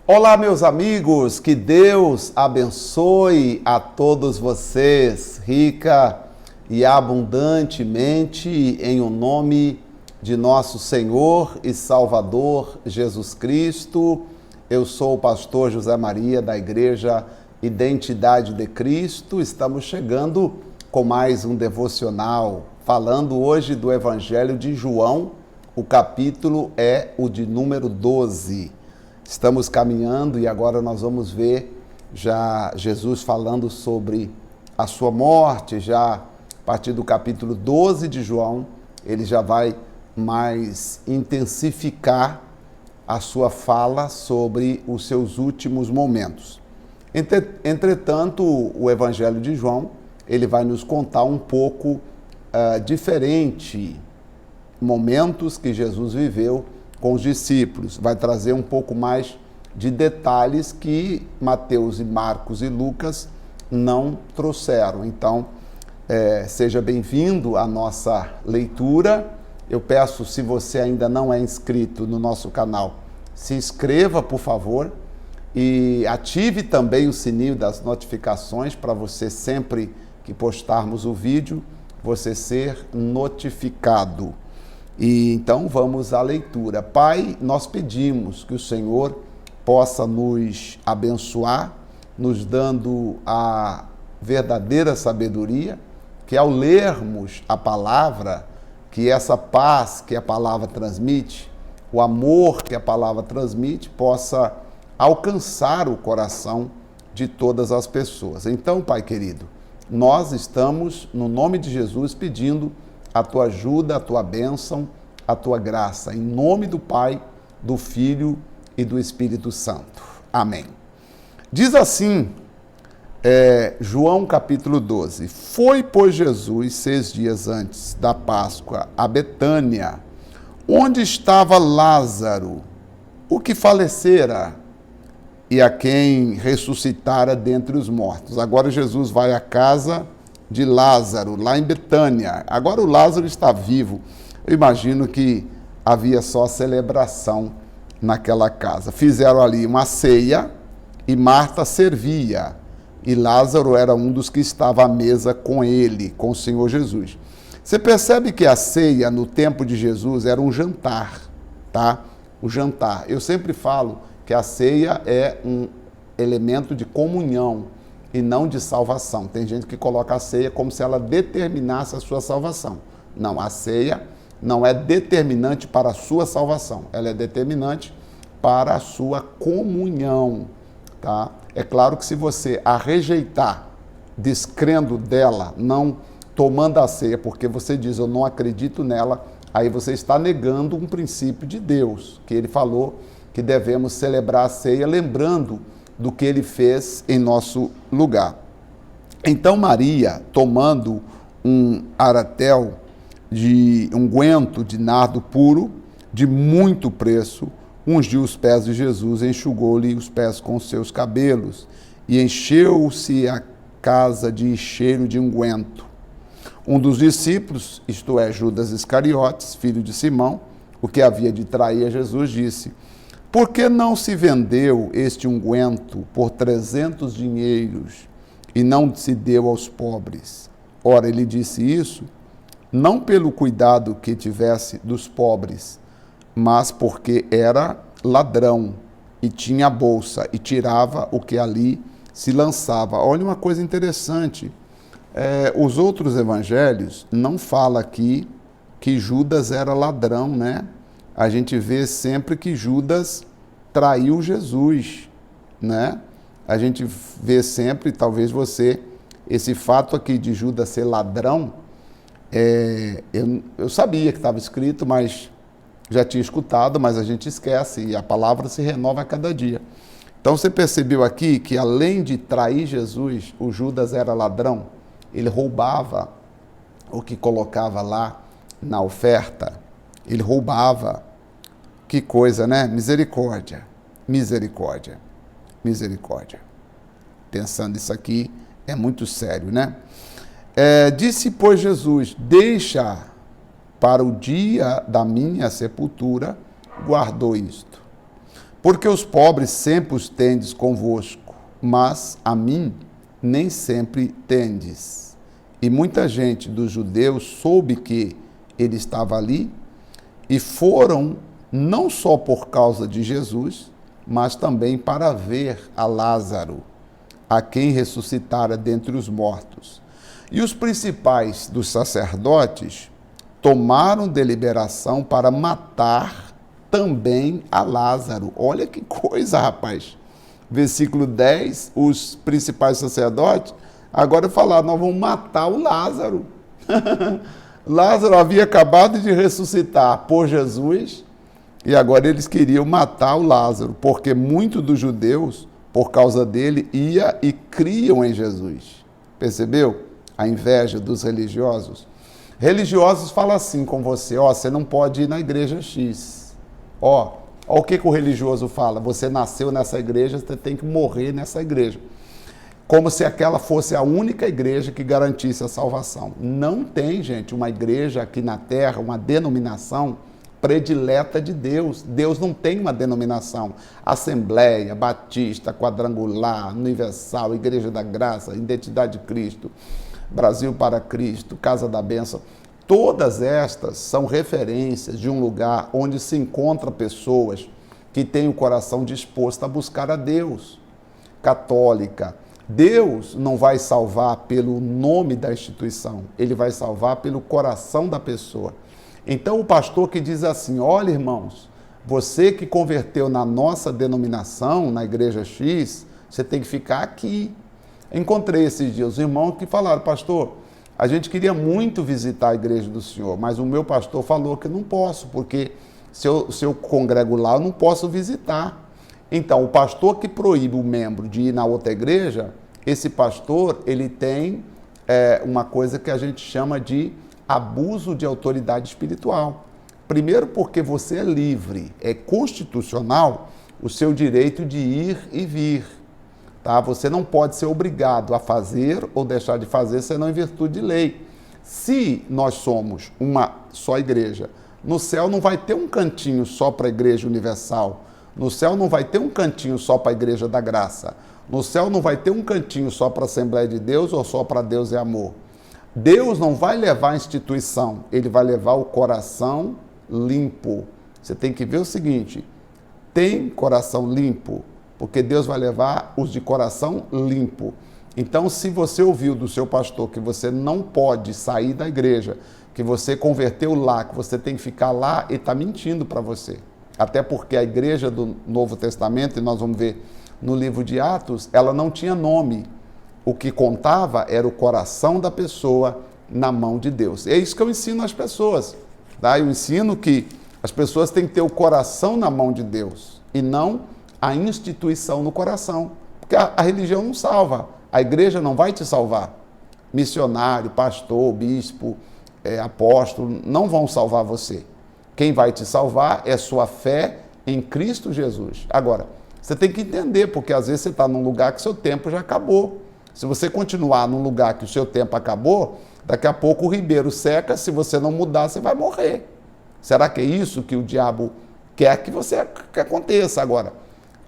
Olá, meus amigos, que Deus abençoe a todos vocês, rica e abundantemente, em o nome de nosso Senhor e Salvador Jesus Cristo. Eu sou o pastor José Maria, da Igreja Identidade de Cristo. Estamos chegando com mais um devocional, falando hoje do Evangelho de João. O capítulo é o de número 12. Estamos caminhando e agora nós vamos ver já Jesus falando sobre a sua morte, já a partir do capítulo 12 de João, ele já vai mais intensificar a sua fala sobre os seus últimos momentos. Entretanto, o Evangelho de João, ele vai nos contar um pouco diferente momentos que Jesus viveu com os discípulos, vai trazer um pouco mais de detalhes que Mateus e Marcos e Lucas não trouxeram. Então, seja bem-vindo à nossa leitura. Eu peço, se você ainda não é inscrito no nosso canal, se inscreva, por favor, e ative também o sininho das notificações para você, sempre que postarmos o vídeo, você ser notificado. E então vamos à leitura. Pai, nós pedimos que o Senhor possa nos abençoar, nos dando a verdadeira sabedoria, que ao lermos a palavra, que essa paz que a palavra transmite, o amor que a palavra transmite, possa alcançar o coração de todas as pessoas. Então, Pai querido, nós estamos, no nome de Jesus, pedindo a tua ajuda, a tua bênção, a tua graça, em nome do Pai, do Filho e do Espírito Santo. Amém. Diz assim, João capítulo 12, foi, pois, Jesus 6 dias antes da Páscoa a Betânia, onde estava Lázaro, o que falecera e a quem ressuscitara dentre os mortos. Agora Jesus vai à casa de Lázaro, lá em Betânia. Agora o Lázaro está vivo. Eu imagino que havia só celebração naquela casa. Fizeram ali uma ceia e Marta servia. E Lázaro era um dos que estava à mesa com ele, com o Senhor Jesus. Você percebe que a ceia no tempo de Jesus era um jantar, tá? O jantar. Eu sempre falo que a ceia é um elemento de comunhão e não de salvação. Tem gente que coloca a ceia como se ela determinasse a sua salvação. Não, a ceia não é determinante para a sua salvação. Ela é determinante para a sua comunhão, tá? É claro que se você a rejeitar, descrendo dela, não tomando a ceia, porque você diz, eu não acredito nela, aí você está negando um princípio de Deus, que ele falou que devemos celebrar a ceia lembrando do que ele fez em nosso lugar. Então Maria, tomando um aratel de unguento de nardo puro, de muito preço, ungiu os pés de Jesus, enxugou-lhe os pés com os seus cabelos, e encheu-se a casa de cheiro de unguento. Um dos discípulos, isto é, Judas Iscariotes, filho de Simão, o que havia de trair a Jesus, disse: por que não se vendeu este unguento por 300 dinheiros e não se deu aos pobres? Ora, ele disse isso, não pelo cuidado que tivesse dos pobres, mas porque era ladrão e tinha a bolsa e tirava o que ali se lançava. Olha uma coisa interessante, os outros evangelhos não falam aqui que Judas era ladrão, né? A gente vê sempre que Judas traiu Jesus, né? A gente vê sempre, talvez você, esse fato aqui de Judas ser ladrão, eu sabia que estava escrito, mas já tinha escutado, mas a gente esquece, e a palavra se renova a cada dia. Então você percebeu aqui que além de trair Jesus, o Judas era ladrão, ele roubava o que colocava lá na oferta, ele roubava. Que coisa, né? Misericórdia, misericórdia, misericórdia. Pensando isso aqui, é muito sério, né? Disse, pois, Jesus, deixa para o dia da minha sepultura, guardou isto. Porque os pobres sempre os tendes convosco, mas a mim nem sempre tendes. E muita gente dos judeus soube que ele estava ali e foram não só por causa de Jesus, mas também para ver a Lázaro, a quem ressuscitara dentre os mortos. E os principais dos sacerdotes tomaram deliberação para matar também a Lázaro. Olha que coisa, rapaz. Versículo 10, os principais sacerdotes agora falaram, nós vamos matar o Lázaro. Lázaro havia acabado de ressuscitar por Jesus e agora eles queriam matar o Lázaro, porque muitos dos judeus, por causa dele, ia e criam em Jesus. Percebeu? A inveja dos religiosos. Religiosos falam assim com você, você não pode ir na igreja X. O que o religioso fala? Você nasceu nessa igreja, você tem que morrer nessa igreja. Como se aquela fosse a única igreja que garantisse a salvação. Não tem, gente, uma igreja aqui na terra, uma denominação predileta de Deus. Deus não tem uma denominação. Assembleia, Batista, Quadrangular, Universal, Igreja da Graça, Identidade de Cristo, Brasil para Cristo, Casa da Bênção. Todas estas são referências de um lugar onde se encontram pessoas que têm o coração disposto a buscar a Deus. Católica. Deus não vai salvar pelo nome da instituição, ele vai salvar pelo coração da pessoa. Então o pastor que diz assim, olha irmãos, você que converteu na nossa denominação, na igreja X, você tem que ficar aqui. Encontrei esses dias os irmãos que falaram, pastor, a gente queria muito visitar a igreja do senhor, mas o meu pastor falou que não posso, porque se eu congrego lá, eu não posso visitar. Então, o pastor que proíbe o membro de ir na outra igreja, esse pastor, ele tem uma coisa que a gente chama de abuso de autoridade espiritual. Primeiro porque você é livre, é constitucional o seu direito de ir e vir. Tá? Você não pode ser obrigado a fazer ou deixar de fazer, senão em virtude de lei. Se nós somos uma só igreja, no céu não vai ter um cantinho só para a Igreja Universal, no céu não vai ter um cantinho só para a Igreja da Graça, no céu não vai ter um cantinho só para a Assembleia de Deus ou só para Deus é Amor. Deus não vai levar a instituição, ele vai levar o coração limpo. Você tem que ver o seguinte, tem coração limpo, porque Deus vai levar os de coração limpo. Então, se você ouviu do seu pastor que você não pode sair da igreja, que você converteu lá, que você tem que ficar lá, ele está mentindo para você. Até porque a igreja do Novo Testamento, e nós vamos ver no livro de Atos, ela não tinha nome. O que contava era o coração da pessoa na mão de Deus. É isso que eu ensino às pessoas. Tá? Eu ensino que as pessoas têm que ter o coração na mão de Deus e não a instituição no coração. Porque a religião não salva. A igreja não vai te salvar. Missionário, pastor, bispo, apóstolo, não vão salvar você. Quem vai te salvar é sua fé em Cristo Jesus. Agora, você tem que entender, porque às vezes você está num lugar que seu tempo já acabou. Se você continuar num lugar que o seu tempo acabou, daqui a pouco o ribeiro seca, se você não mudar, você vai morrer. Será que é isso que o diabo quer que aconteça agora?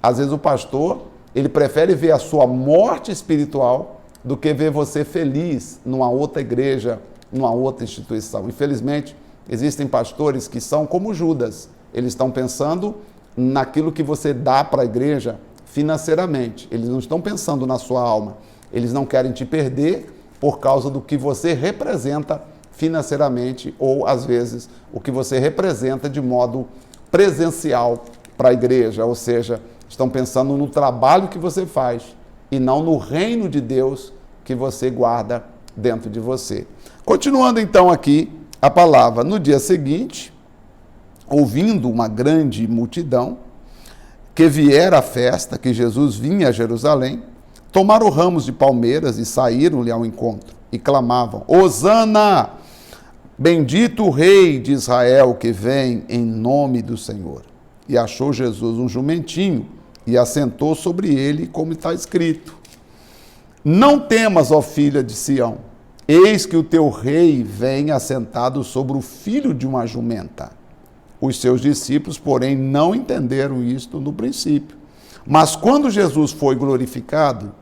Às vezes o pastor, ele prefere ver a sua morte espiritual do que ver você feliz numa outra igreja, numa outra instituição. Infelizmente, existem pastores que são como Judas. Eles estão pensando naquilo que você dá para a igreja financeiramente. Eles não estão pensando na sua alma. Eles não querem te perder por causa do que você representa financeiramente ou, às vezes, o que você representa de modo presencial para a igreja. Ou seja, estão pensando no trabalho que você faz e não no reino de Deus que você guarda dentro de você. Continuando então aqui a palavra. No dia seguinte, ouvindo uma grande multidão que viera à festa, que Jesus vinha a Jerusalém, tomaram ramos de palmeiras e saíram-lhe ao encontro e clamavam, Hosana, bendito o rei de Israel que vem em nome do Senhor. E achou Jesus um jumentinho e assentou sobre ele, como está escrito, não temas, ó filha de Sião, eis que o teu rei vem assentado sobre o filho de uma jumenta. Os seus discípulos, porém, não entenderam isto no princípio. Mas quando Jesus foi glorificado,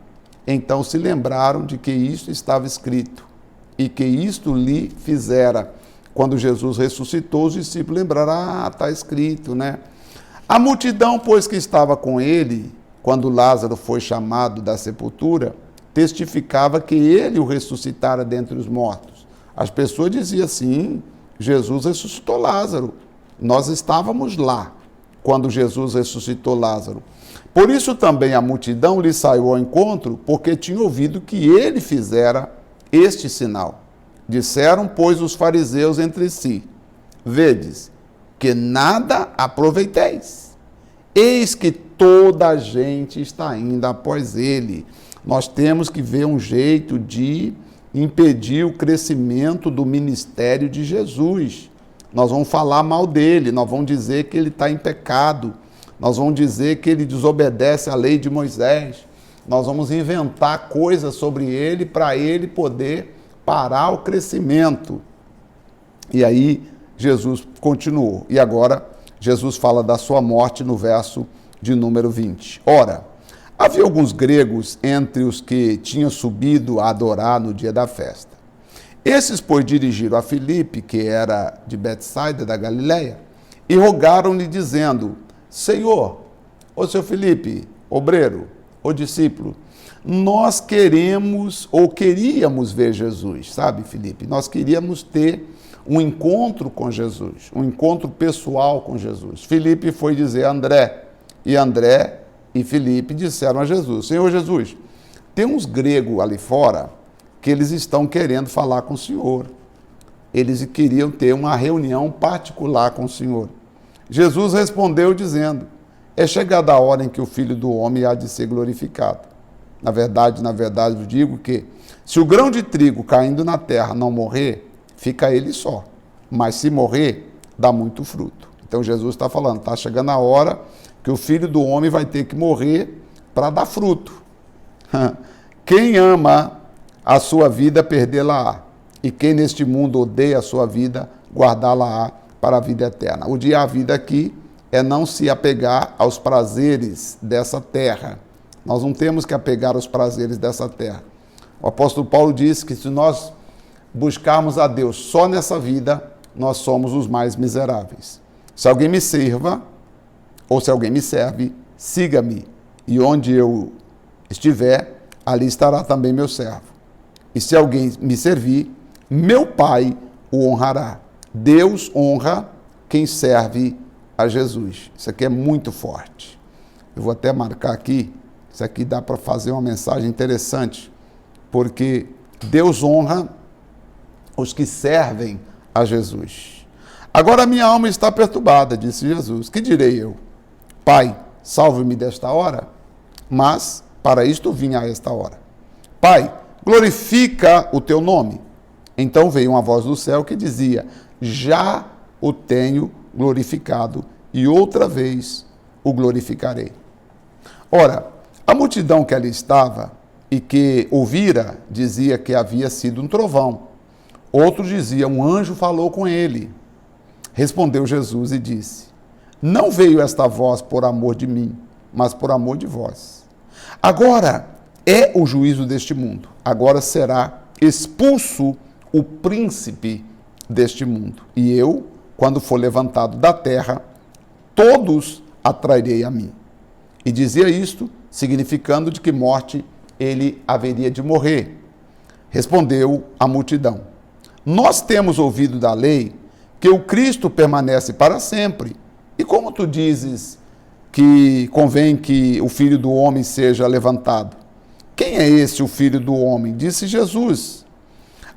então se lembraram de que isto estava escrito e que isto lhe fizera. Quando Jesus ressuscitou, os discípulos lembraram, está escrito, né? A multidão, pois, que estava com ele, quando Lázaro foi chamado da sepultura, testificava que ele o ressuscitara dentre os mortos. As pessoas diziam assim, Jesus ressuscitou Lázaro. Nós estávamos lá, quando Jesus ressuscitou Lázaro. Por isso também a multidão lhe saiu ao encontro, porque tinha ouvido que ele fizera este sinal. Disseram, pois, os fariseus entre si, vedes, que nada aproveitéis. Eis que toda a gente está indo após ele. Nós temos que ver um jeito de impedir o crescimento do ministério de Jesus. Nós vamos falar mal dele, nós vamos dizer que ele está em pecado, nós vamos dizer que ele desobedece à lei de Moisés, nós vamos inventar coisas sobre ele para ele poder parar o crescimento. E aí Jesus continuou. E agora Jesus fala da sua morte no verso de número 20. Ora, havia alguns gregos entre os que tinham subido a adorar no dia da festa. Esses, pois, dirigiram a Filipe, que era de Betsaida da Galileia, e rogaram-lhe, dizendo, Senhor, ô seu Filipe, obreiro, ô discípulo, nós queríamos ver Jesus, sabe, Filipe? Nós queríamos ter um encontro com Jesus, um encontro pessoal com Jesus. Filipe foi dizer a André, e André e Filipe disseram a Jesus, Senhor Jesus, tem uns gregos ali fora que eles estão querendo falar com o Senhor. Eles queriam ter uma reunião particular com o Senhor. Jesus respondeu dizendo, é chegada a hora em que o Filho do Homem há de ser glorificado. Na verdade, eu digo que se o grão de trigo caindo na terra não morrer, fica ele só. Mas se morrer, dá muito fruto. Então Jesus está falando, está chegando a hora que o Filho do Homem vai ter que morrer para dar fruto. Quem ama a sua vida, perdê-la-á. E quem neste mundo odeia a sua vida, guardá-la-á para a vida eterna. O dia a vida aqui é não se apegar aos prazeres dessa terra. Nós não temos que apegar aos prazeres dessa terra. O apóstolo Paulo disse que se nós buscarmos a Deus só nessa vida, nós somos os mais miseráveis. Se alguém me sirva, ou se alguém me serve, siga-me. E onde eu estiver, ali estará também meu servo. E se alguém me servir, meu Pai o honrará. Deus honra quem serve a Jesus. Isso aqui é muito forte. Eu vou até marcar aqui. Isso aqui dá para fazer uma mensagem interessante. Porque Deus honra os que servem a Jesus. Agora a minha alma está perturbada, disse Jesus. Que direi eu? Pai, salve-me desta hora. Mas para isto vim a esta hora. Pai, glorifica o teu nome. Então veio uma voz do céu que dizia, já o tenho glorificado e outra vez o glorificarei. Ora, a multidão que ali estava e que ouvira dizia que havia sido um trovão. Outros diziam, um anjo falou com ele. Respondeu Jesus e disse, não veio esta voz por amor de mim, mas por amor de vós. Agora é o juízo deste mundo. Agora será expulso o príncipe deste mundo. E eu, quando for levantado da terra, todos atrairei a mim. E dizia isto, significando de que morte ele haveria de morrer. Respondeu a multidão, nós temos ouvido da lei que o Cristo permanece para sempre. E como tu dizes que convém que o Filho do Homem seja levantado? Quem é esse o Filho do Homem? Disse Jesus.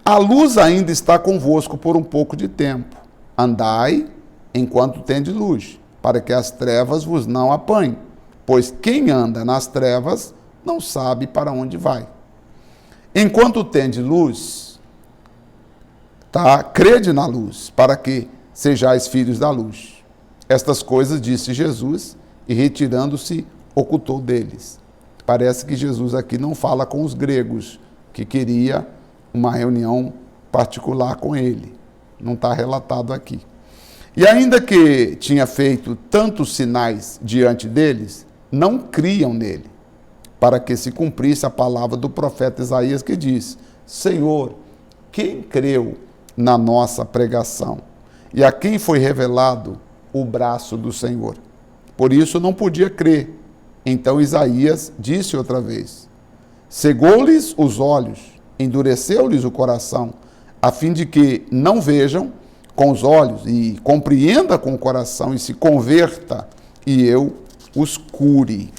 A luz ainda está convosco por um pouco de tempo. Andai enquanto tendes luz, para que as trevas vos não apanhem. Pois quem anda nas trevas não sabe para onde vai. Enquanto tendes luz, crede na luz, para que sejais filhos da luz. Estas coisas disse Jesus, e retirando-se, ocultou deles. Parece que Jesus aqui não fala com os gregos, que queria uma reunião particular com ele. Não está relatado aqui. E ainda que tinha feito tantos sinais diante deles, não criam nele, para que se cumprisse a palavra do profeta Isaías que diz: Senhor, quem creu na nossa pregação? E a quem foi revelado o braço do Senhor? Por isso não podia crer. Então Isaías disse outra vez: cegou-lhes os olhos, endureceu-lhes o coração, a fim de que não vejam com os olhos e compreenda com o coração e se converta, e eu os cure.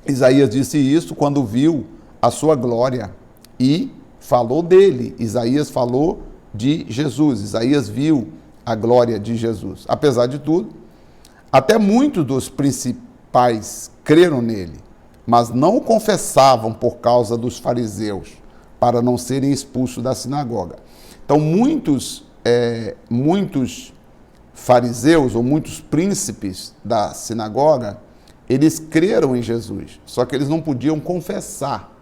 Isaías disse isso quando viu a sua glória e falou dele. Isaías falou de Jesus. Isaías viu a glória de Jesus. Apesar de tudo, até muitos dos principais creram nele, mas não o confessavam por causa dos fariseus, para não serem expulsos da sinagoga. Então, muitos fariseus ou muitos príncipes da sinagoga, eles creram em Jesus, só que eles não podiam confessar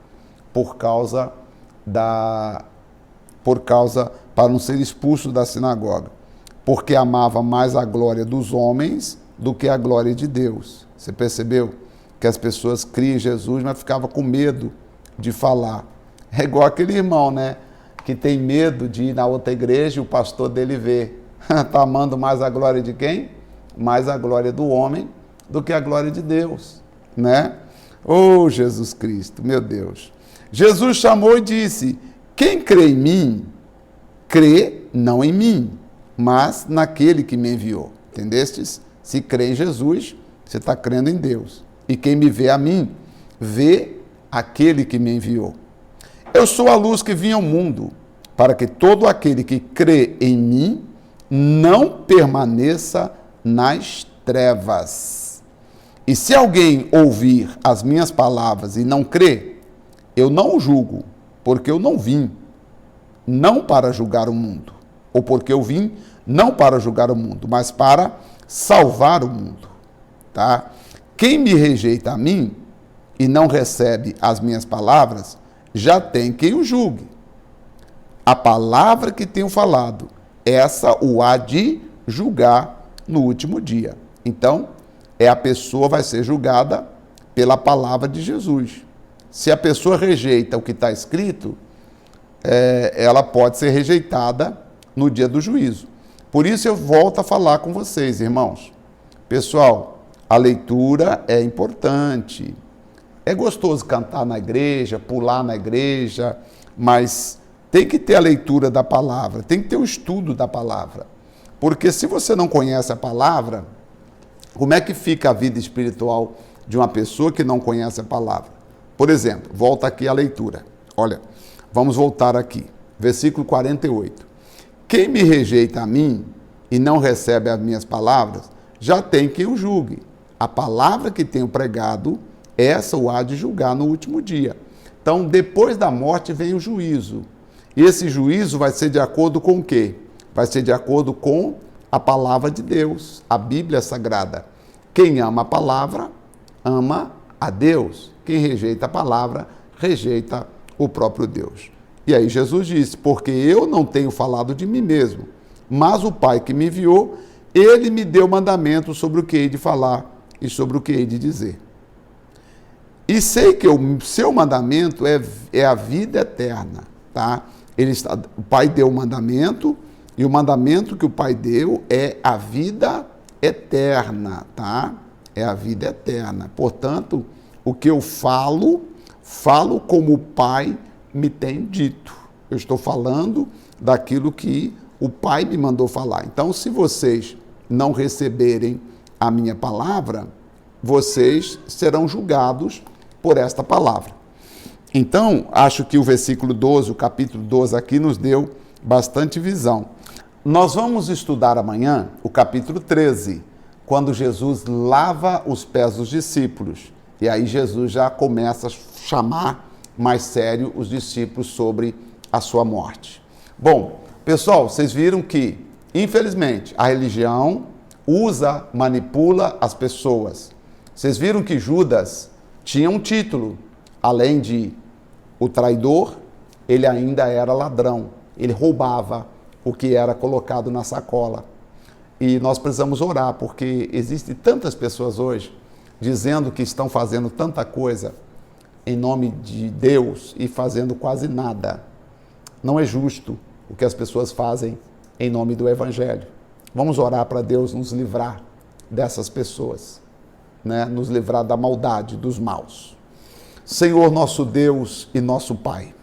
para não ser expulsos da sinagoga, porque amava mais a glória dos homens do que a glória de Deus. Você percebeu que as pessoas criam em Jesus, mas ficavam com medo de falar. É igual aquele irmão, né, que tem medo de ir na outra igreja e o pastor dele vê. Está amando mais a glória de quem? Mais a glória do homem do que a glória de Deus, né? Oh, Jesus Cristo, meu Deus. Jesus chamou e disse: quem crê em mim, crê não em mim, mas naquele que me enviou. Entendestes? Se crê em Jesus, você está crendo em Deus. E quem me vê a mim, vê aquele que me enviou. Eu sou a luz que vinha ao mundo, para que todo aquele que crê em mim não permaneça nas trevas. E se alguém ouvir as minhas palavras e não crer, eu não o julgo, porque eu não vim, não para julgar o mundo, ou porque eu vim não para julgar o mundo, mas para salvar o mundo, tá? Quem me rejeita a mim e não recebe as minhas palavras, já tem quem o julgue. A palavra que tenho falado, essa o há de julgar no último dia. Então, a pessoa vai ser julgada pela palavra de Jesus. Se a pessoa rejeita o que está escrito, ela pode ser rejeitada no dia do juízo. Por isso eu volto a falar com vocês, irmãos. Pessoal, a leitura é importante. É gostoso cantar na igreja, pular na igreja, mas tem que ter a leitura da palavra, tem que ter o estudo da palavra. Porque se você não conhece a palavra, como é que fica a vida espiritual de uma pessoa que não conhece a palavra? Por exemplo, volta aqui a leitura. Olha, vamos voltar aqui. Versículo 48. Quem me rejeita a mim e não recebe as minhas palavras, já tem quem o julgue. A palavra que tenho pregado, essa o há de julgar no último dia. Então, depois da morte vem o juízo. E esse juízo vai ser de acordo com o quê? Vai ser de acordo com a palavra de Deus, a Bíblia Sagrada. Quem ama a palavra, ama a Deus. Quem rejeita a palavra, rejeita o próprio Deus. E aí Jesus disse: porque eu não tenho falado de mim mesmo, mas o Pai que me enviou, ele me deu mandamento sobre o que hei de falar e sobre o que hei de dizer. E sei que o seu mandamento é a vida eterna, tá? O Pai deu o mandamento, e o mandamento que o Pai deu é a vida eterna, tá? É a vida eterna. Portanto, o que eu falo como o Pai me tem dito. Eu estou falando daquilo que o Pai me mandou falar. Então, se vocês não receberem a minha palavra, vocês serão julgados por esta palavra. Então, acho que o versículo 12, o capítulo 12 aqui nos deu bastante visão. Nós vamos estudar amanhã o capítulo 13, quando Jesus lava os pés dos discípulos. E aí Jesus já começa a chamar mais sério os discípulos sobre a sua morte. Bom, pessoal, vocês viram que, infelizmente, a religião manipula as pessoas. Vocês viram que Judas tinha um título, além de o traidor, ele ainda era ladrão, ele roubava o que era colocado na sacola. E nós precisamos orar, porque existem tantas pessoas hoje dizendo que estão fazendo tanta coisa em nome de Deus e fazendo quase nada. Não é justo o que as pessoas fazem em nome do Evangelho. Vamos orar para Deus nos livrar dessas pessoas, né? Nos livrar da maldade, dos maus. Senhor, nosso Deus e nosso Pai,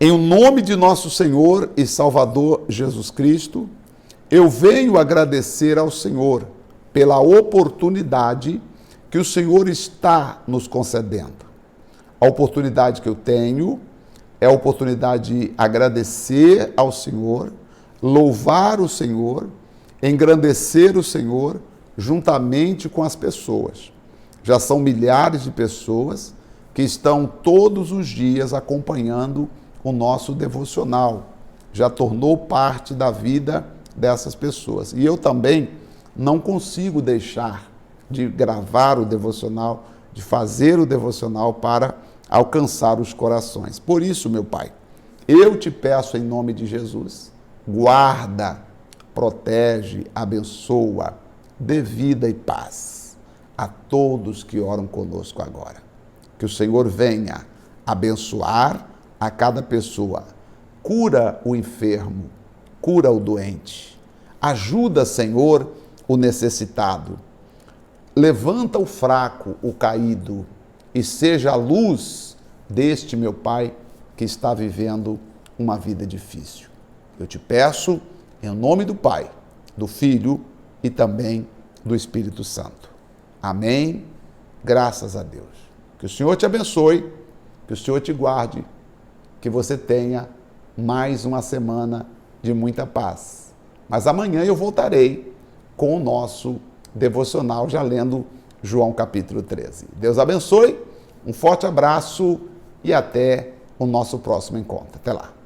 em nome de nosso Senhor e Salvador Jesus Cristo, eu venho agradecer ao Senhor pela oportunidade que o Senhor está nos concedendo. A oportunidade que eu tenho é a oportunidade de agradecer ao Senhor, louvar o Senhor, engrandecer o Senhor juntamente com as pessoas. Já são milhares de pessoas que estão todos os dias acompanhando o nosso devocional. Já tornou parte da vida dessas pessoas. E eu também não consigo deixar de gravar o devocional, de fazer o devocional para alcançar os corações. Por isso, meu Pai, eu te peço em nome de Jesus, guarda, protege, abençoa, dê vida e paz a todos que oram conosco agora. Que o Senhor venha abençoar a cada pessoa, cura o enfermo, cura o doente, ajuda, Senhor, o necessitado, levanta o fraco, o caído, e seja a luz deste meu Pai que está vivendo uma vida difícil. Eu te peço em nome do Pai, do Filho e também do Espírito Santo. Amém. Graças a Deus. Que o Senhor te abençoe, que o Senhor te guarde, que você tenha mais uma semana de muita paz. Mas amanhã eu voltarei com o nosso devocional, já lendo João capítulo 13. Deus abençoe, um forte abraço e até o nosso próximo encontro. Até lá.